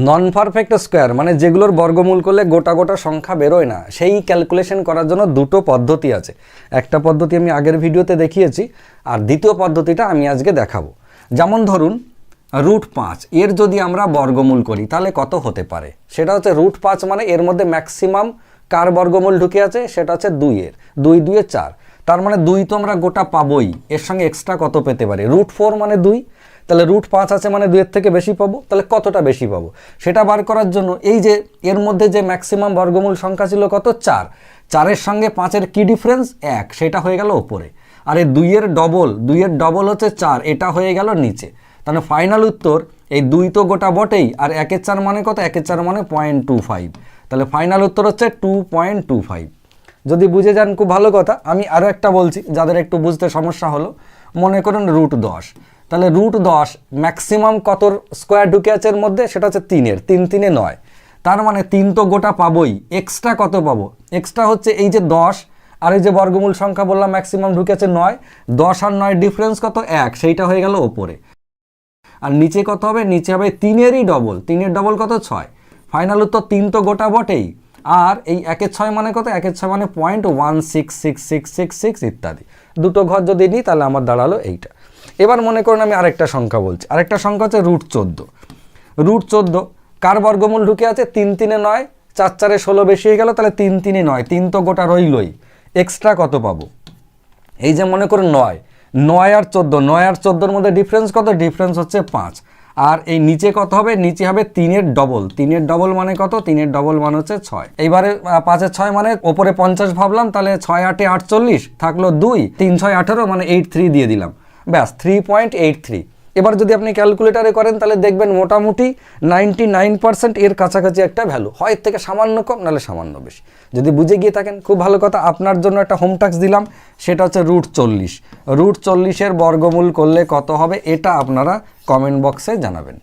নন perfect square মানে যেগুলোর বর্গমূল করলে গোটা গোটা সংখ্যা বেরোয় না, সেই ক্যালকুলেশন করার জন্য দুটো পদ্ধতি আছে। একটা পদ্ধতি আমি আগের ভিডিওতে দেখিয়েছি, আর দ্বিতীয় পদ্ধতিটা আমি আজকে দেখাবো। যেমন ধরুন √5 এর যদি আমরা বর্গমূল করি তাহলে কত হতে পারে, সেটা হচ্ছে √5 মানে এর মধ্যে ম্যাক্সিমাম কার বর্গমূল ঢুকে আছে, সেটা হচ্ছে 2 এর, 2 2 4, তার মানে 2 তো আমরা গোটা পাবোই, এর সঙ্গে এক্সট্রা কত পেতে পারি, √4 মানে 2, তাহলে √5 আছে মানে 2 এর থেকে বেশি পাবো, তাহলে কতটা বেশি পাবো সেটা বার করার জন্য এই যে এর মধ্যে যে ম্যাক্সিমাম বর্গমূল সংখ্যা ছিল কত 4, 4-এর সঙ্গে 5-এর কি ডিফারেন্স 1, সেটা হয়ে গেল ওপরে, আর এই 2 এর ডবল হচ্ছে 4, এটা হয়ে গেল নিচে। তাহলে ফাইনাল উত্তর এই 2 তো গোটা বটেই, আর 1-এর 4 মানে কত, 1-এর 4 মানে 0.25, তাহলে ফাইনাল উত্তর হচ্ছে 2.25। যদি বুঝে যান খুব ভালো কথা। আমি আরও একটা বলছি যাদের একটু বুঝতে সমস্যা হলো, মনে করুন √10, তাহলে √10 ম্যাক্সিমাম কতর স্কোয়ার ঢুকে আছে এর মধ্যে, সেটা হচ্ছে 3-এর, 3 3 9, তার মানে 3 তো গোটা পাবোই, এক্সট্রা কত পাবো, এক্সট্রা হচ্ছে এই যে 10 আর এই যে বর্গমূল সংখ্যা বললাম ম্যাক্সিমাম ঢুকে আছে 9, 10 আর 9 ডিফারেন্স কত 1, সেইটা হয়ে গেল ওপরে। আর নিচে কত হবে, নিচে হবে 3-এরই ডবল, 3-এর ডবল কত 6, ফাইনাল উত্তর 3 তো গোটা বটেই, আর এই 1-এর 6 মানে কত, 1-এর 6 মানে 0.16666 ইত্যাদি। দুটো ঘর যদি নিই তাহলে আমার দাঁড়ালো এইটা। এবার মনে করুন আমি আরেকটা সংখ্যা বলছি, আরেকটা সংখ্যা হচ্ছে √14, √14 কার বর্গমূল ঢুকে আছে 3 3 9, 4 4 16 বেশি হয়ে গেল, তাহলে 3 3 9, 3 তো গোটা রইলই, এক্সট্রা কত পাবো, এই যে মনে করুন 9 আর 14, 9 আর 14-এর মধ্যে ডিফারেন্স কত, ডিফারেন্স হচ্ছে 5, আর এই নিচে কত হবে, নিচে হবে 3-এর ডবল, 3-এর ডবল মানে কত, 3-এর ডবল মানে হচ্ছে 6, এইবারে 5-এর 6 মানে ওপরে 50 ভাবলাম, তাহলে 6 8 48 থাকলো 2, 3 6 18 মানে 83 দিয়ে দিলাম, ব্যাস 3.83। এবার যদি আপনি ক্যালকুলেটারে করেন তাহলে দেখবেন মোটামুটি 99% এর কাছাকাছি একটা ভ্যালু, হয় এর থেকে সামান্য কম নাহলে সামান্য বেশি। যদি বুঝে গিয়ে থাকেন খুব ভালো কথা। আপনার জন্য একটা হোম টাস্ক দিলাম, সেটা হচ্ছে √40, √40-এর বর্গমূল করলে কত হবে এটা আপনারা কমেন্ট বক্সে জানাবেন।